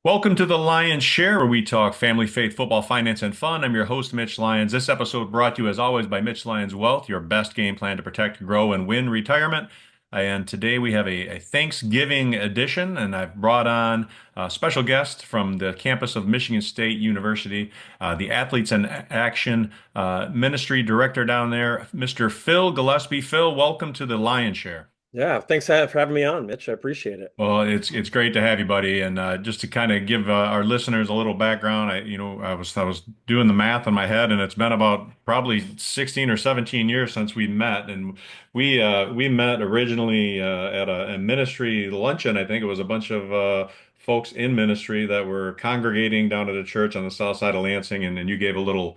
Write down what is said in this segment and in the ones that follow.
Welcome to the Lions Share, where we talk family, faith, football, finance, and fun. I'm your host, Mitch Lyons. This episode brought to you, as always, by Mitch Lyons Wealth, your best game plan to protect, grow, and win retirement. And today we have a Thanksgiving edition, and I've brought on a special guest from the campus of Michigan State University, the Athletes in Action Ministry Director down there, Mr. Phil Gillespie. Phil, welcome to the Lions Share. Yeah, thanks for having me on, Mitch. I appreciate it. Well, it's great to have you, buddy. And just to kind of give our listeners a little background, I was doing the math in my head, and it's been about probably 16 or 17 years since we met, and we met originally at a ministry luncheon. I think it was a bunch of folks in ministry that were congregating down at a church on the south side of Lansing, and you gave a little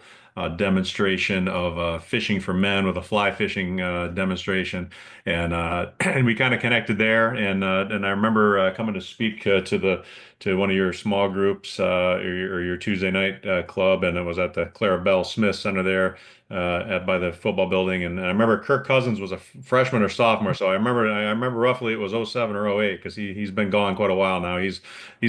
demonstration of fishing for men with a fly fishing demonstration and and we kind of connected there. And I remember coming to speak to one of your small groups or your Tuesday night club, and it was at the Clara Bell Smith Center there at by the football building. And I remember Kirk Cousins was a freshman or sophomore, so I remember roughly it was '07 or '08 because he's been gone quite a while now. He's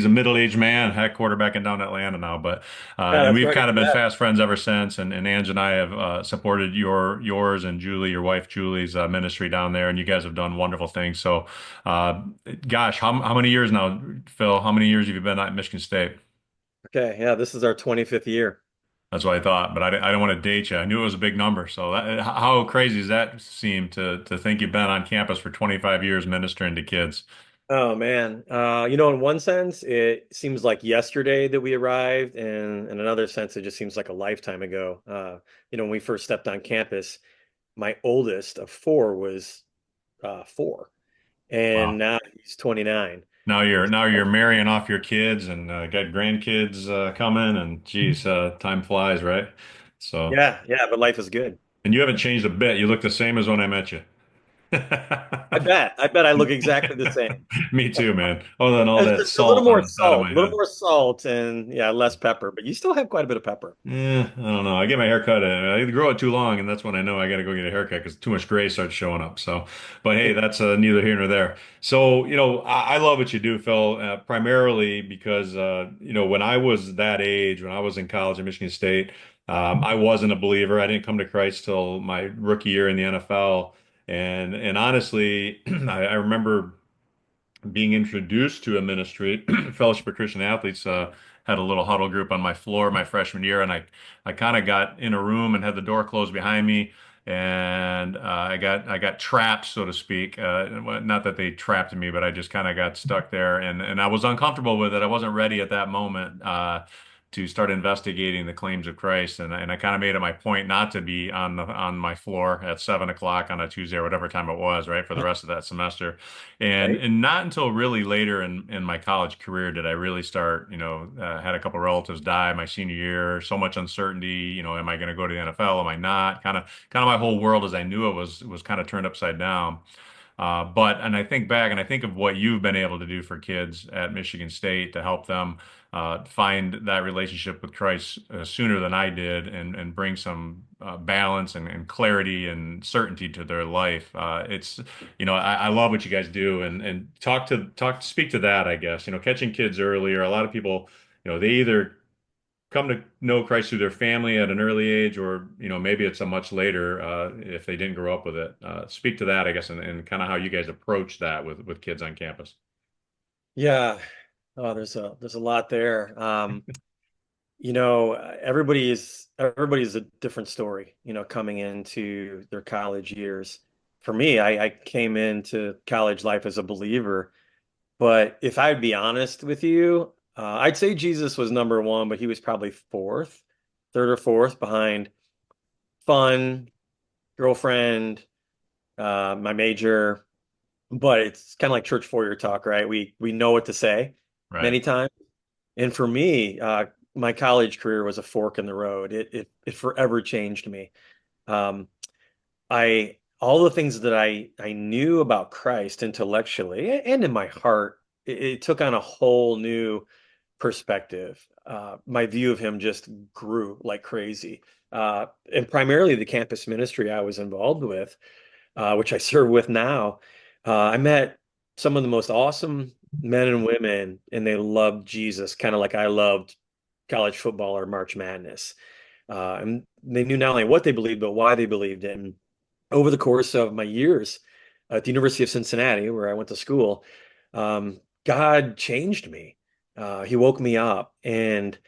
a middle-aged man, heck, quarterbacking down in Atlanta now, but. Yeah, And that's we've right. kind of been Yeah. fast friends ever since. And Ange and I have supported yours and Julie, your wife Julie's ministry down there, and you guys have done wonderful things. So, uh, gosh, how many years now, Phil? How many years have you been at Michigan State? Okay. Yeah, this is our 25th year. That's what I thought, but I don't want to date you. I knew it was a big number. So how crazy does that seem to think you've been on campus for 25 years ministering to kids? Oh man. In one sense, it seems like yesterday that we arrived, and in another sense, it just seems like a lifetime ago. When we first stepped on campus, my oldest of four was 4, and Wow. now he's 29. Now you're marrying off your kids and got grandkids coming, and geez, time flies, right? So, Yeah, yeah, but life is good. and you haven't changed a bit. You look the same as when I met you. I bet. I bet I look exactly the same. Me too, man. Other than all It's that just a little salt on more the side of salt, my a little head. more salt, and yeah, less pepper, but you still have quite a bit of pepper. I don't know. I get my hair cut. I grow it too long, and that's when I know I got to go get a haircut because too much gray starts showing up. So, but hey, that's neither here nor there. So, I love what you do, Phil, primarily because, when I was that age, when I was in college at Michigan State, I wasn't a believer. I didn't come to Christ till my rookie year in the NFL. And honestly, I remember being introduced to a ministry, Fellowship of Christian Athletes, had a little huddle group on my floor my freshman year, and I kind of got in a room and had the door closed behind me, and I got trapped, so to speak. Not that they trapped me, but I just kind of got stuck there, and I was uncomfortable with it. I wasn't ready at that moment. To start investigating the claims of Christ, and I kind of made it my point not to be on my floor at 7 o'clock on a Tuesday or whatever time it was, right, for the rest of that semester. And Right? and not until really later in my college career did I really start, had a couple relatives die my senior year, so much uncertainty, am I going to go to the NFL? Am I not? Kind of my whole world as I knew it was kind of turned upside down. And I think back and I think of what you've been able to do for kids at Michigan State to help them find that relationship with Christ sooner than I did and bring some balance and clarity and certainty to their life. I love what you guys do and speak to that, I guess, catching kids earlier. A lot of people, they either come to know Christ through their family at an early age, or maybe it's a much later if they didn't grow up with it. Speak to that, I guess, and kind of how you guys approach that with kids on campus. Yeah. Oh, there's a lot there. Everybody's a different story, coming into their college years. For me, I came into college life as a believer, but if I'd be honest with you, I'd say Jesus was number one, but he was probably third or fourth behind fun, girlfriend, my major. But it's kind of like church foyer talk, right? We know what to say Right. many times. And for me, my college career was a fork in the road. It forever changed me. Um, I all the things that I knew about Christ intellectually and in my heart, it took on a whole new perspective. My view of him just grew like crazy. And primarily the campus ministry I was involved with, which I serve with now. I met some of the most awesome men and women, and they loved Jesus, kind of like I loved college football or March Madness. And they knew not only what they believed, but why they believed it. And over the course of my years at the University of Cincinnati, where I went to school, God changed me. He woke me up, and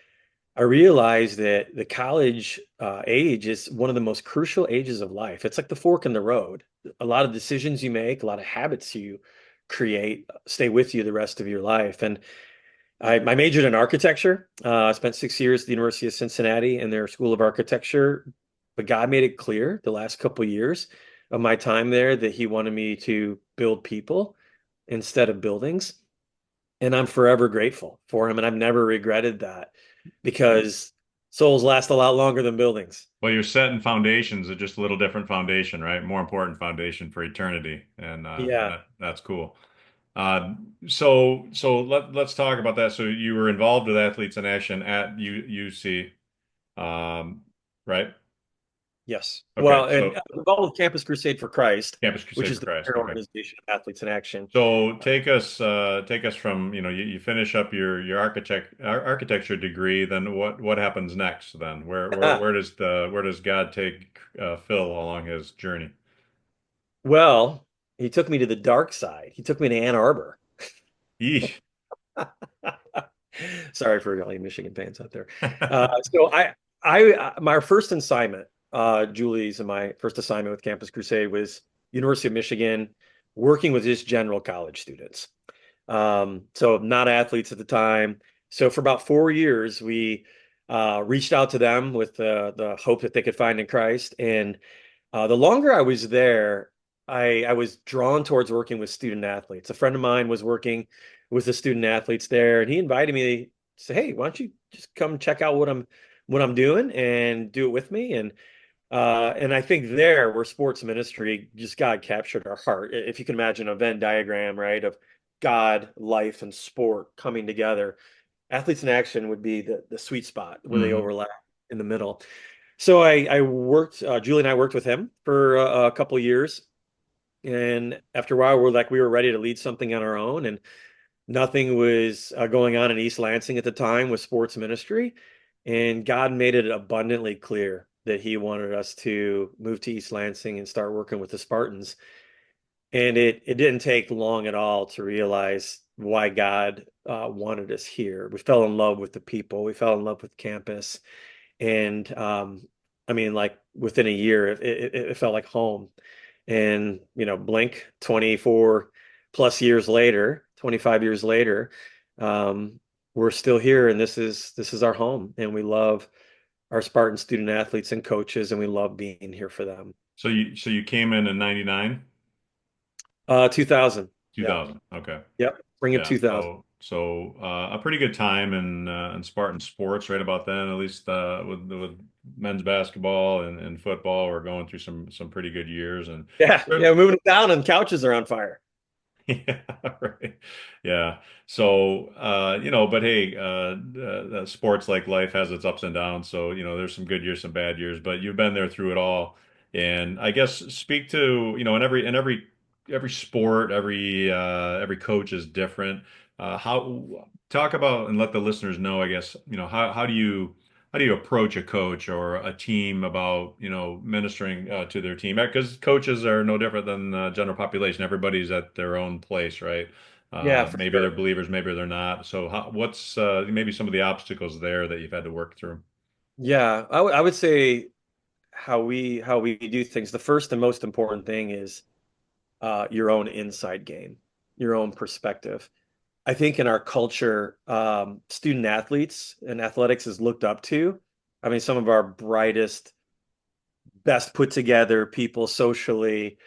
I realized that the college age is one of the most crucial ages of life. It's like the fork in the road. A lot of decisions you make, a lot of habits you create, stay with you the rest of your life. And I majored in architecture. I spent 6 years at the University of Cincinnati in their School of Architecture. But God made it clear the last couple of years of my time there that He wanted me to build people instead of buildings. And I'm forever grateful for Him. And I've never regretted that because souls last a lot longer than buildings. Well, you're setting foundations, just a little different foundation, right? More important foundation for eternity, and Yeah. that's cool. Uh, let's talk about that. So you were involved with Athletes in Action at UC, um, right? Yes. Okay, Well, and so involved with Campus Crusade for Christ, Campus which Crusade is for the Christ. parent Okay. organization of Athletes in Action. So take us from, you finish up your architecture degree, then what happens next then? Where does God take Phil along his journey? Well, he took me to the dark side. He took me to Ann Arbor. Yeesh. Sorry for all you Michigan fans out there. So my first assignment, Julie's and my first assignment with Campus Crusade was University of Michigan, working with just general college students. So not athletes at the time. So for about 4 years, we reached out to them with the hope that they could find in Christ. And the longer I was there, I was drawn towards working with student athletes. A friend of mine was working with the student athletes there, and he invited me to say, "Hey, why don't you just come check out what I'm doing and do it with me?" And I think there where sports ministry just God captured our heart. If you can imagine a Venn diagram, right, of God, life, and sport coming together, athletes in action would be the sweet spot where they Hmm. overlap in the middle. So I worked, Julie and I worked with him for a couple of years. And after a while, we were ready to lead something on our own. And nothing was going on in East Lansing at the time with sports ministry. And God made it abundantly clear that He wanted us to move to East Lansing and start working with the Spartans. And it didn't take long at all to realize why God wanted us here. We fell in love with the people, we fell in love with campus. And I mean, like within a year, it felt like home. And, blink 24 plus years later, 25 years later, um, we're still here, and this is our home, and we love our Spartan student athletes and coaches, and we love being here for them. So you came in 99, 2000. Yeah. 2000. Okay. Yep. Bring it Yeah. 2000. A pretty good time in Spartan sports right about then, at least with men's basketball and football. We're going through some pretty good years and Yeah. Yeah. We're moving down and couches are on fire. yeah, right. Yeah. So, but hey, sports like life has its ups and downs. So, there's some good years, some bad years, but you've been there through it all. And I guess speak to, in every sport, every coach is different. How talk about and let the listeners know, I guess, how do you approach a coach or a team about, ministering to their team? Because coaches are no different than the general population. Everybody's at their own place, right? Yeah, for Maybe they're sure. believers, maybe they're not. So what's maybe some of the obstacles there that you've had to work through? Yeah, I would say how we do things. The first and most important thing is your own inside game, your own perspective. I think in our culture, student athletes and athletics is looked up to. I mean, some of our brightest, best put together people socially,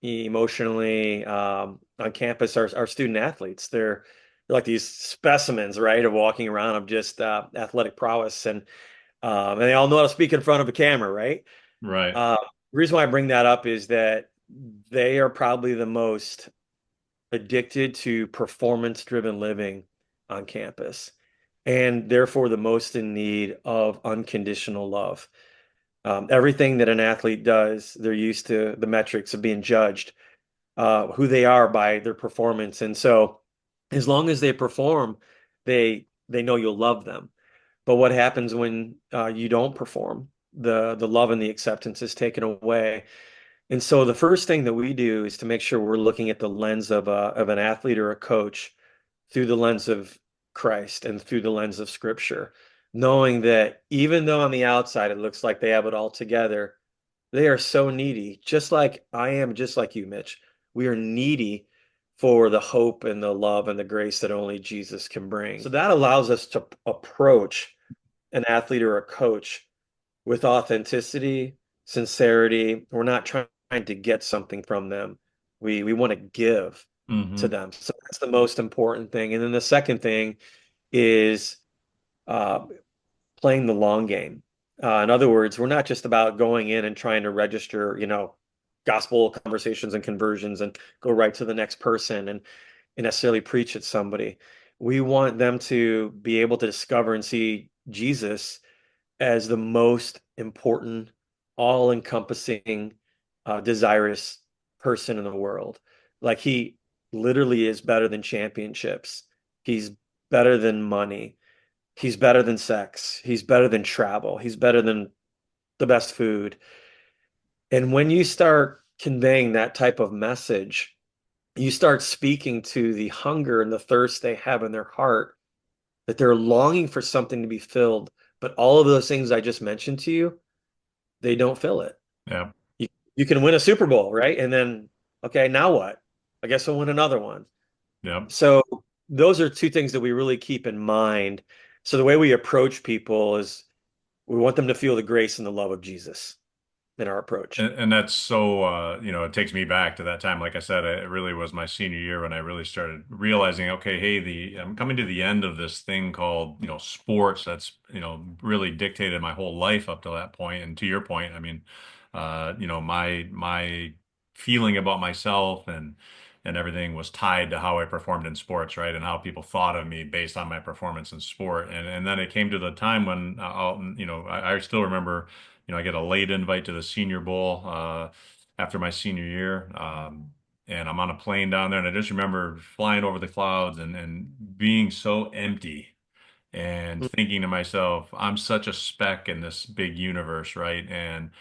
emotionally, on campus are student athletes. They're like these specimens, right, of walking around of just athletic prowess, and they all know how to speak in front of a camera, right? Right. Uh, the reason why I bring that up is that they are probably the most addicted to performance-driven living on campus, and therefore the most in need of unconditional love. Everything that an athlete does, they're used to the metrics of being judged who they are by their performance. And so as long as they perform, they know you'll love them. But what happens when you don't perform? The love and the acceptance is taken away. And so the first thing that we do is to make sure we're looking at the lens of an athlete or a coach through the lens of Christ and through the lens of Scripture, knowing that even though on the outside it looks like they have it all together, they are so needy, just like I am, just like you, Mitch. We are needy for the hope and the love and the grace that only Jesus can bring. So that allows us to approach an athlete or a coach with authenticity, sincerity. We're not trying to get something from them. We want to give to Hmm. them. So that's the most important thing. And then the second thing is uh, playing the long game. In other words, we're not just about going in and trying to register, gospel conversations and conversions and go right to the next person and necessarily preach at somebody. We want them to be able to discover and see Jesus as the most important, all-encompassing, desirous person in the world. Like he literally is better than championships. He's better than money. He's better than sex. He's better than travel. He's better than the best food. And when you start conveying that type of message, you start speaking to the hunger and the thirst they have in their heart, that they're longing for something to be filled. But all of those things I just mentioned to you, they don't fill it. Yeah. You, you can win a Super Bowl, right? And then, okay, now what? I guess I'll win another one. Yeah. So those are two things that we really keep in mind. So the way we approach people is we want them to feel the grace and the love of Jesus in our approach. And that's so, it takes me back to that time. Like I said, it really was my senior year when I really started realizing, okay, hey, I'm coming to the end of this thing called, sports that's, really dictated my whole life up to that point. And to your point, I mean, my feeling about myself and everything was tied to how I performed in sports, right? And how people thought of me based on my performance in sport. And then it came to the time when I still remember, I get a late invite to the Senior Bowl after my senior year. And I'm on a plane down there, and I just remember flying over the clouds and being so empty and thinking to myself, I'm such a speck in this big universe, right? And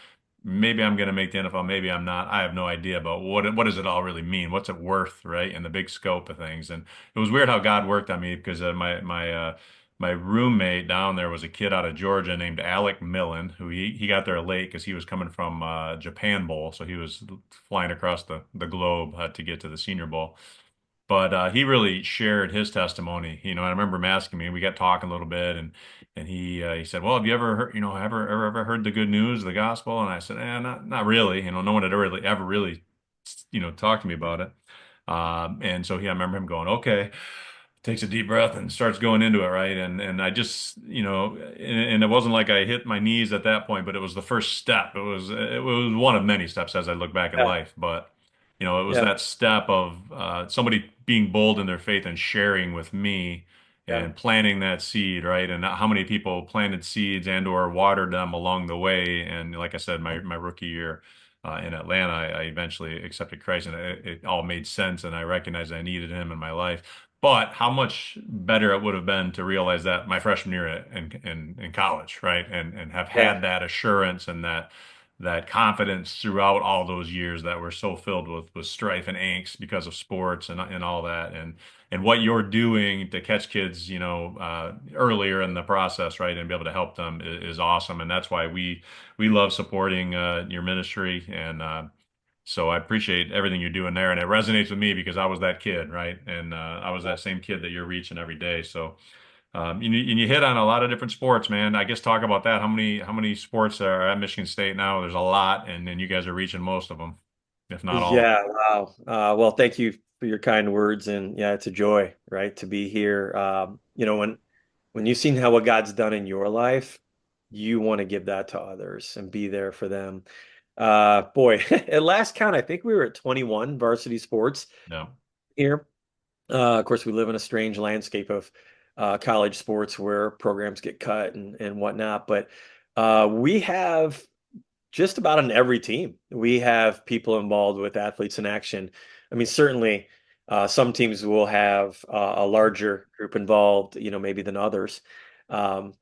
maybe I'm going to make the NFL, maybe I'm not. I have no idea, but what does it all really mean? What's it worth, right? In the big scope of things. And it was weird how God worked on me because my roommate down there was a kid out of Georgia named Alec Millen, who he got there late because he was coming from Japan Bowl, so he was flying across the globe to get to the Senior Bowl. But he really shared his testimony. I remember him asking me, we got talking a little bit, and he said, "Well, have you ever heard, ever heard the good news, the gospel?" And I said, not really. No one had ever really, talked to me about it. And so I remember him going, "Okay," takes a deep breath and starts going into it, right? And I just, and it wasn't like I hit my knees at that point, but it was the first step. It was one of many steps as I look back at Yeah, life, but it was yeah, that step of somebody being bold in their faith and sharing with me yeah, and planting that seed, right? And how many people planted seeds and or watered them along the way. And like I said, my rookie year in Atlanta, I eventually accepted Christ, and it all made sense, and I recognized I needed Him in my life. But how much better it would have been to realize that my freshman year in college, right? And have yeah, had that assurance and that confidence throughout all those years that were so filled with strife and angst because of sports and all that. And what you're doing to catch kids, earlier in the process, right? And be able to help them is awesome. And that's why we love supporting your ministry. And so I appreciate everything you're doing there, and it resonates with me because I was that kid, right? And I was that same kid that you're reaching every day. So and you hit on a lot of different sports, man. I guess talk about that. How many sports are at Michigan State now? There's a lot, and then you guys are reaching most of them, if not all. yeah. Wow. Well, thank you for your kind words, and yeah, it's a joy, right, to be here. When you've seen how what God's done in your life, you want to give that to others and be there for them. Boy, at last count, I think we were at 21 varsity sports No. here. Of course, we live in a strange landscape of college sports where programs get cut and whatnot, but we have just about on every team. We have people involved with athletes in action. I mean, certainly some teams will have a larger group involved, maybe than others. Um,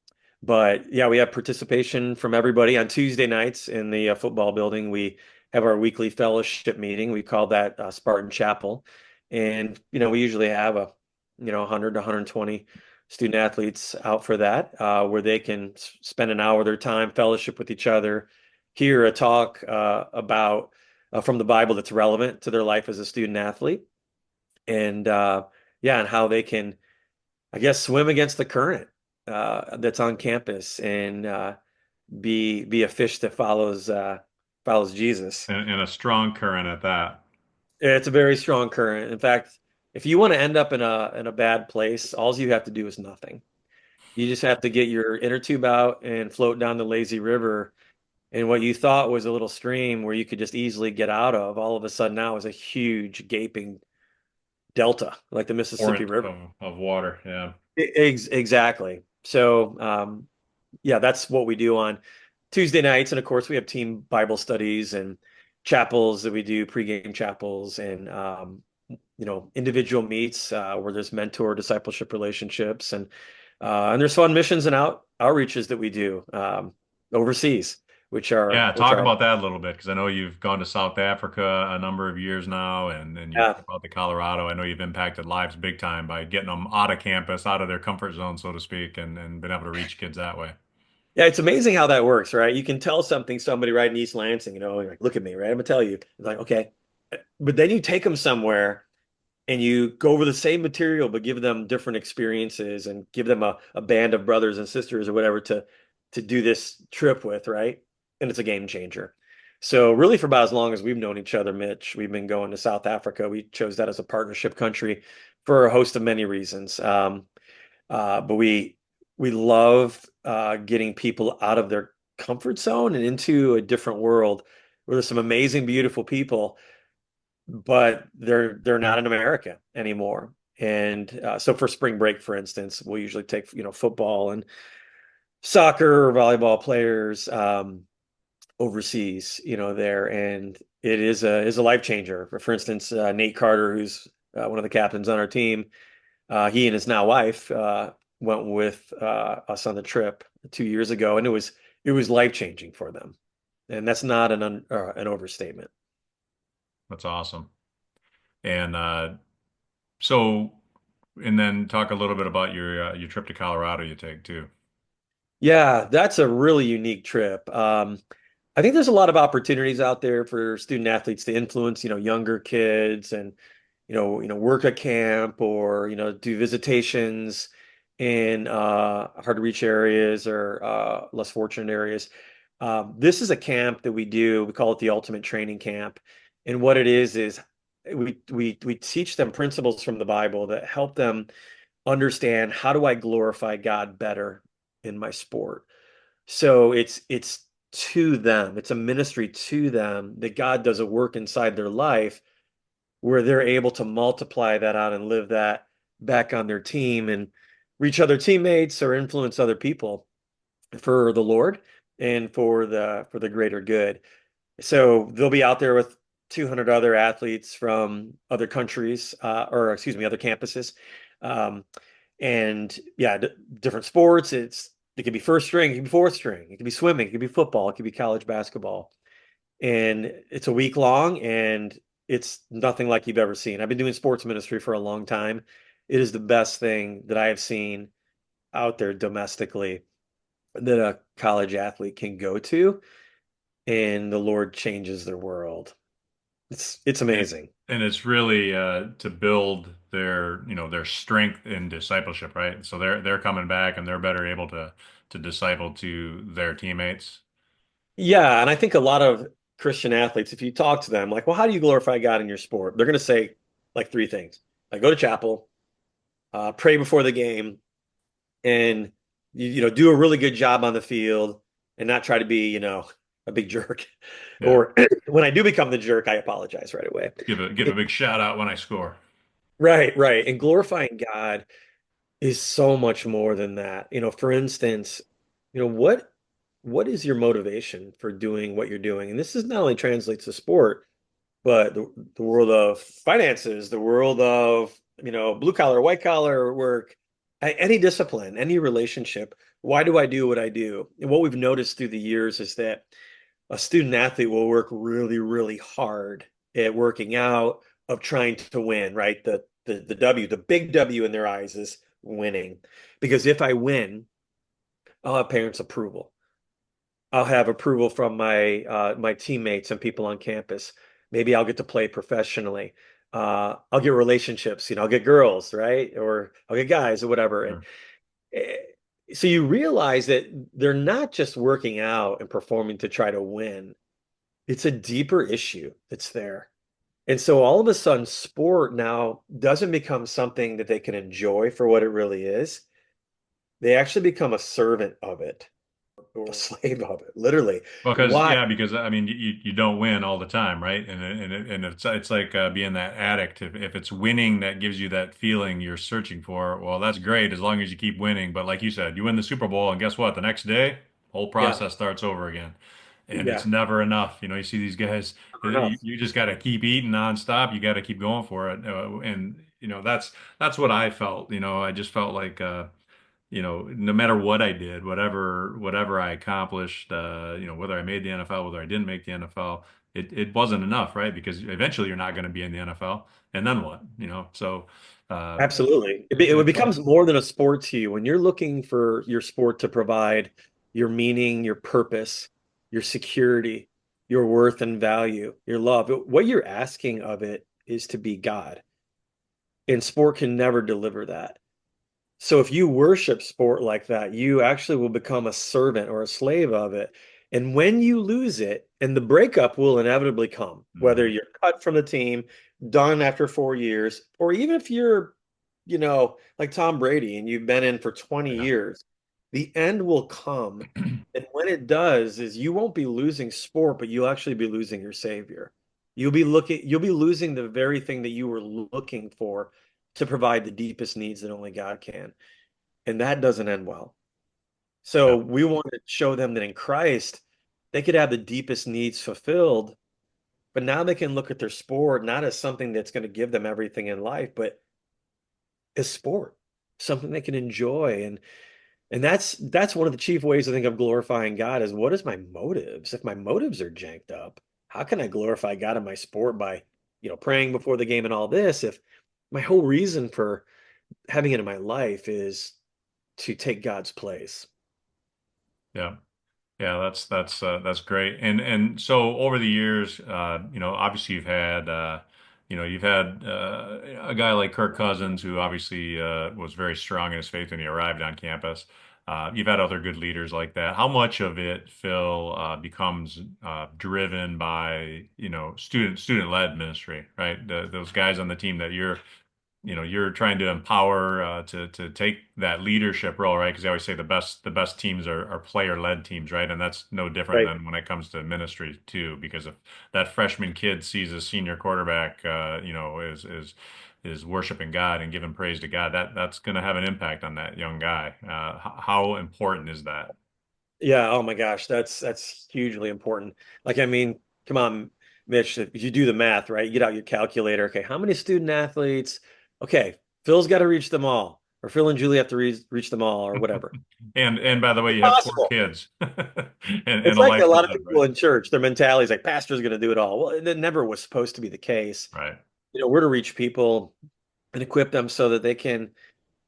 but yeah, we have participation from everybody on Tuesday nights in the football building. We have our weekly fellowship meeting. We call that Spartan Chapel. And, we usually have 100 to 120 student athletes out for that, where they can spend an hour of their time fellowship with each other, hear a talk about from the Bible that's relevant to their life as a student athlete, and yeah, and how they can, I guess, swim against the current that's on campus and be a fish that follows Jesus. And a strong current at that. It's a very strong current. In fact, if you want to end up in a bad place, all you have to do is nothing. You just have to get your inner tube out and float down the lazy river. And what you thought was a little stream where you could just easily get out of, all of a sudden now is a huge gaping delta, like the Mississippi Torrent River. of water. Yeah. Exactly. So, yeah, that's what we do on Tuesday nights. And of course, we have team Bible studies and chapels that we do, pregame chapels, and individual meets where there's mentor discipleship relationships, and there's fun missions and outreaches that we do overseas, which are Yeah, which talk are about that a little bit because I know you've gone to South Africa a number of years now, and you've yeah. brought to Colorado. I know you've impacted lives big time by getting them out of campus, out of their comfort zone, so to speak, and been able to reach kids that way. Yeah, it's amazing how that works, right? You can tell somebody right in East Lansing, you're like, look at me, right? I'm gonna tell you. It's like, okay. But then you take them somewhere and you go over the same material, but give them different experiences and give them a band of brothers and sisters or whatever to do this trip with, right? And it's a game changer. So really for about as long as we've known each other, Mitch, we've been going to South Africa. We chose that as a partnership country for a host of many reasons. But we love getting people out of their comfort zone and into a different world where there's some amazing, beautiful people, but they're not in America anymore. And so for spring break, for instance, we'll usually take football and soccer or volleyball players overseas, there, and it is a life changer. For instance, Nate Carter, who's one of the captains on our team, he and his now wife went with us on the trip 2 years ago, and it was life changing for them, and that's not an overstatement. That's awesome. And so, and then talk a little bit about your trip to Colorado you take too. Yeah, that's a really unique trip. I think there's a lot of opportunities out there for student athletes to influence, younger kids and, work a camp or, do visitations in hard to reach areas or less fortunate areas. This is a camp that we do. We call it the Ultimate Training Camp. And what it is we teach them principles from the Bible that help them understand, how do I glorify God better in my sport? So it's to them. It's a ministry to them that God does a work inside their life where they're able to multiply that out and live that back on their team and reach other teammates or influence other people for the Lord and for the greater good. So they'll be out there with 200 other athletes from other countries, or excuse me, other campuses. Um, and yeah, different sports. It could be first string, it could be fourth string, it could be swimming, it could be football, it could be college basketball. And it's a week long and it's nothing like you've ever seen. I've been doing sports ministry for a long time. It is the best thing that I have seen out there domestically that a college athlete can go to, and the Lord changes their world. It's And amazing. and it's really to build their, their strength in discipleship, right? So they're coming back and they're better able to disciple to their teammates. Yeah, and I think a lot of Christian athletes, if you talk to them, like, well, how do you glorify God in your sport? They're going to say like three things: like go to chapel, pray before the game, and do a really good job on the field, and not try to be a big jerk. Yeah. Or when I do become the jerk, I apologize right away. Give a big shout out when I score. Right, right. And glorifying God is so much more than that. For instance, what is your motivation for doing what you're doing? And this is not only translates to sport, But the world of finances, the world of, blue collar, white collar work, any discipline, any relationship, why do I do what I do? And what we've noticed through the years is that a student athlete will work really, really hard at working out, of trying to win, right? The W, the big W in their eyes is winning. Because if I win, I'll have parents' approval. I'll have approval from my teammates and people on campus. Maybe I'll get to play professionally. I'll get relationships, I'll get girls, right? Or I'll get guys or whatever. And Sure. eh, so you realize that they're not just working out and performing to try to win. It's a deeper issue that's there. And so all of a sudden, sport now doesn't become something that they can enjoy for what it really is. They actually become a servant of it, or a slave of it, literally. Because Why? yeah, because I mean you don't win all the time, right? And it's like being that addict. If it's winning that gives you that feeling you're searching for, well, that's great as long as you keep winning. But like you said, you win the Super Bowl, and guess what? The next day, whole Yeah, process starts over again, and it's yeah, never enough. You see these guys, fair enough. you just got to keep eating nonstop. You got to keep going for it, and that's what I felt. I just felt like. No matter what I did, whatever I accomplished, whether I made the NFL, whether I didn't make the NFL, it wasn't enough, right? Because eventually you're not going to be in the NFL, and then what? So uh, Absolutely. It it's becomes more than a sport to you when you're looking for your sport to provide your meaning, your purpose, your security, your worth and value, your love. What you're asking of it is to be God, and sport can never deliver that. So if you worship sport like that, you actually will become a servant or a slave of it. And when you lose it, and the breakup will inevitably come, whether mhm, you're cut from the team, done after 4 years, or even if you're, like Tom Brady and you've been in for 20 yeah, years, the end will come. And when it does, is you won't be losing sport, but you'll actually be losing your savior. You'll be losing the very thing that you were looking for to provide the deepest needs that only God can. And that doesn't end well. So yeah, we want to show them that in Christ, they could have the deepest needs fulfilled, but now they can look at their sport not as something that's going to give them everything in life, but as sport, something they can enjoy. And that's one of the chief ways I think of glorifying God is, what is my motives? If my motives are janked up, how can I glorify God in my sport by, praying before the game and all this, if my whole reason for having it in my life is to take God's place? yeah. Yeah, that's great. And so over the years, obviously you've had a guy like Kirk Cousins who obviously was very strong in his faith when he arrived on campus. You've had other good leaders like that. How much of it, Phil, becomes driven by, student-led ministry, right? Those guys on the team that you're trying to empower to take that leadership role, right? Because they always say the best teams are player-led teams, right? And that's no different Right. than when it comes to ministry too. Because if that freshman kid sees a senior quarterback, is worshiping God and giving praise to God, that's going to have an impact on that young guy. How important is that? Yeah, oh my gosh, that's hugely important. Like, I mean, come on, Mitch, if you do the math, right? You get out your calculator. Okay, how many student athletes? Okay, Phil's got to reach them all, or Phil and Julie have to reach them all, or whatever. And by the way, you have four Possible. kids and It's a like a life to lot of live, people right? in church, their mentality is like, pastor's going to do it all. Well, that never was supposed to be the case. Right. We're to reach people and equip them so that they can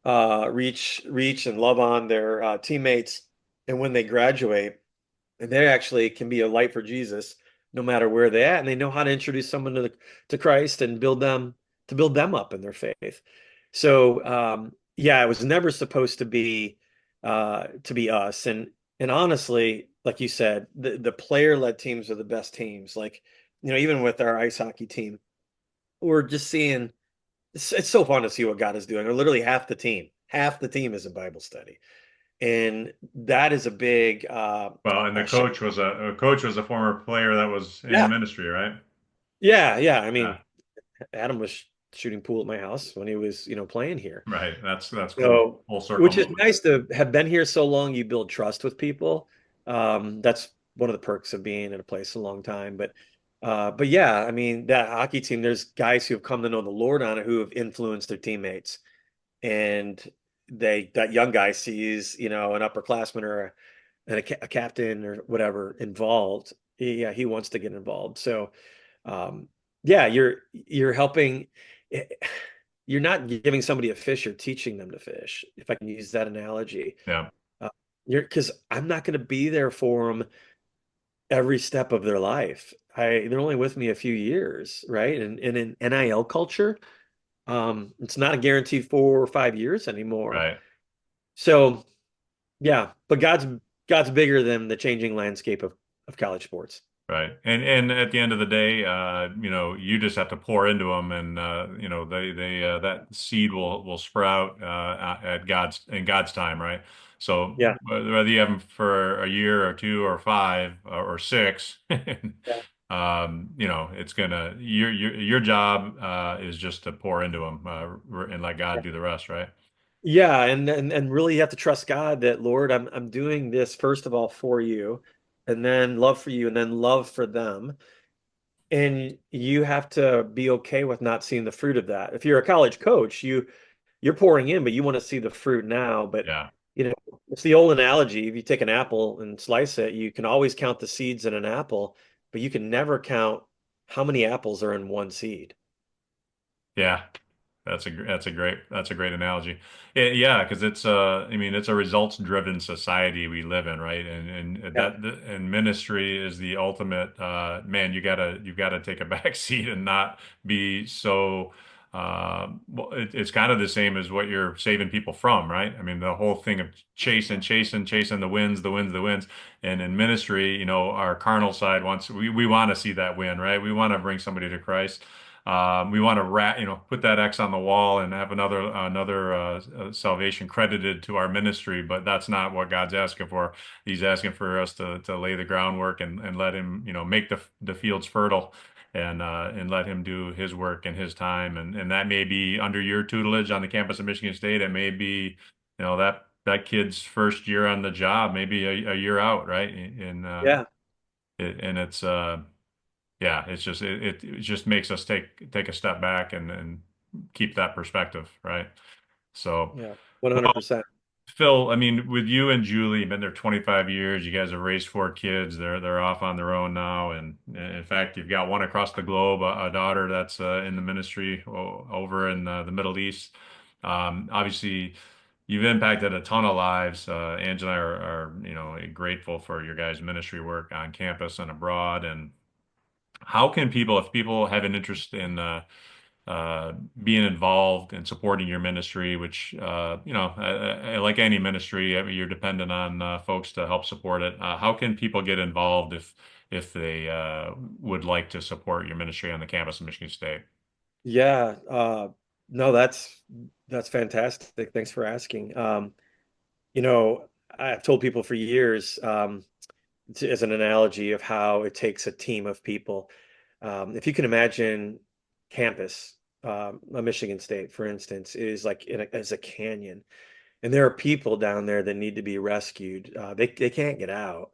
reach and love on their teammates. And when they graduate, and they actually can be a light for Jesus no matter where they're at, and they know how to introduce someone to Christ and build them up in their faith. So yeah, it was never supposed to be us. And honestly, like you said, the player-led teams are the best teams. Like, even with our ice hockey team, we're just seeing it's so fun to see what God is doing. Or literally half the team is in Bible study, and that is a big Well, and the shout. coach was a former player that was in Yeah, ministry, right? yeah. I Yeah, mean, Adam was shooting pool at my house when he was, playing here. right. That's cool. So, Full circle which is moment. nice to have been here so long. You build trust with people. That's one of the perks of being in a place a long time. But But yeah, I mean, that hockey team, there's guys who have come to know the Lord on it who have influenced their teammates. And that young guy sees, an upperclassman or a captain or whatever involved. Yeah, he wants to get involved. So, um, yeah, you're helping. eh, You're not giving somebody a fish, you're teaching them to fish, if I can use that analogy. Yeah. Uh, you're because I'm not going to be there for them every step of their life. They're only with me a few years, right? And in NIL culture, it's not a guaranteed 4 or 5 years anymore. Right. So yeah, but God's bigger than the changing landscape of college sports. Right. And at the end of the day, you just have to pour into them, and they that seed will sprout at God's time, right? So Yeah, whether you have them for a year or two or five or six, yeah, it's gonna your job is just to pour into them and let yeah. God do the rest, right? Yeah, and really you have to trust God that Lord, I'm doing this first of all for you, and then love for you, and then love for them. And you have to be okay with not seeing the fruit of that. If you're a college coach, you're pouring in, but you want to see the fruit now. But Yeah. it's the old analogy. If you take an apple and slice it, you can always count the seeds in an apple, but you can never count how many apples are in one seed. Yeah. That's a great analogy. Yeah, because it's a results driven society we live in, right? And Yeah, and ministry is the ultimate man, you gotta take a back seat and not be so well, it's kind of the same as what you're saving people from, right? I mean, the whole thing of chasing the wins, the wins, the wins. And in ministry, our carnal side we want to see that win, right? We want to bring somebody to Christ. We want to put that X on the wall and have another salvation credited to our ministry, but that's not what God's asking for. He's asking for us to lay the groundwork and let Him, make the fields fertile and let Him do His work in His time, and that may be under your tutelage on the campus of Michigan State. It may be, that kid's first year on the job, maybe a year out, right? yeah, And it's yeah, it just makes us take a step back and keep that perspective, right? So, yeah, well, 100%. Phil, I mean, with you and Julie, you've been there 25 years. You guys have raised four kids. They're off on their own now, and in fact, you've got one across the globe, a daughter that's in the ministry over in the Middle East. Obviously, you've impacted a ton of lives. Ange and I are grateful for your guys' ministry work on campus and abroad, and how can people, if people have an interest in being involved and supporting your ministry, which like any ministry, I mean, you're dependent on folks to help support it. How can people get involved if they would like to support your ministry on the campus of Michigan State? Yeah, no, that's fantastic. Thanks for asking. You know, I've told people for years, as an analogy of how it takes a team of people. If you can imagine campus, a Michigan State, for instance, is like as a canyon, and there are people down there that need to be rescued. They can't get out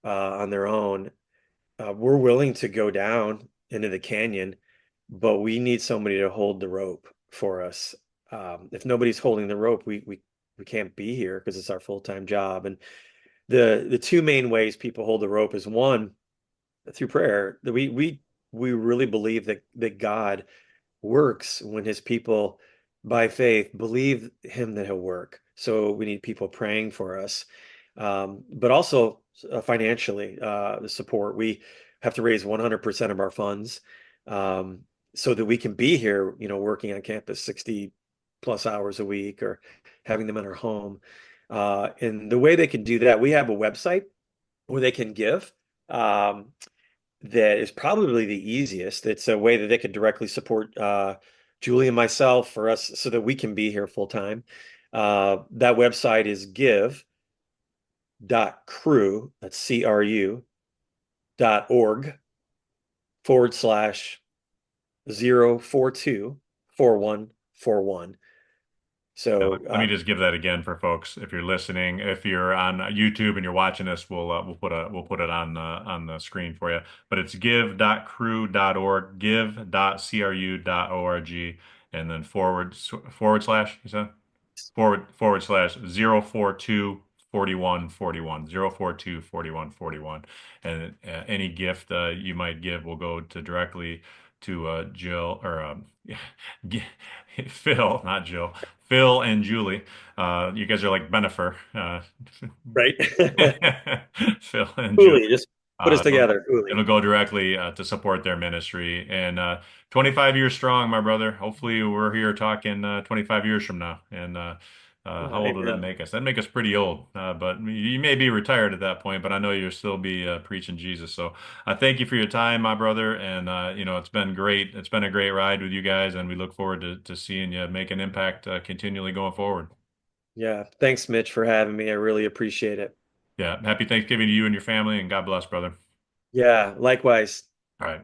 on their own. We're willing to go down into the canyon, but we need somebody to hold the rope for us. If nobody's holding the rope, we can't be here because it's our full-time job. And the two main ways people hold the rope is one, through prayer. That we really believe that God works when his people by faith believe him that he'll work. So we need people praying for us. But also financially, the support. We have to raise 100% of our funds, um, so that we can be here, working on campus 60 plus hours a week or having them in our home. And the way they can do that, we have a website where they can give. Um, that is probably the easiest. It's a way that they could directly support Julie and myself for us so that we can be here full time. That website is give.crew, that's CRU.org /0424141. Yeah, So let me just give that again for folks. If you're listening, if you're on YouTube and you're watching this, we'll put it on the screen for you. But it's give.cru.org, give.cru.org, and then forward slash, you said? Forward slash 042 41 41 042 41 41, and any gift you might give will go to directly to Jill or Phil, not Jill, Phil and Julie. You guys are like Benifer, right. Phil and Julie. Cooley, just put us Uh, it'll, together. Cooley. it'll go directly to support their ministry. And 25 years strong, my brother. Hopefully, we're here talking 25 years from now. And how old would that Amen. make us? That'd make us pretty old. But you may be retired at that point, but I know you'll still be preaching Jesus. So I thank you for your time, my brother. And, it's been great. It's been a great ride with you guys. And we look forward to seeing you make an impact continually going forward. Yeah. Thanks, Mitch, for having me. I really appreciate it. Yeah. Happy Thanksgiving to you and your family. And God bless, brother. Yeah. Likewise. All right.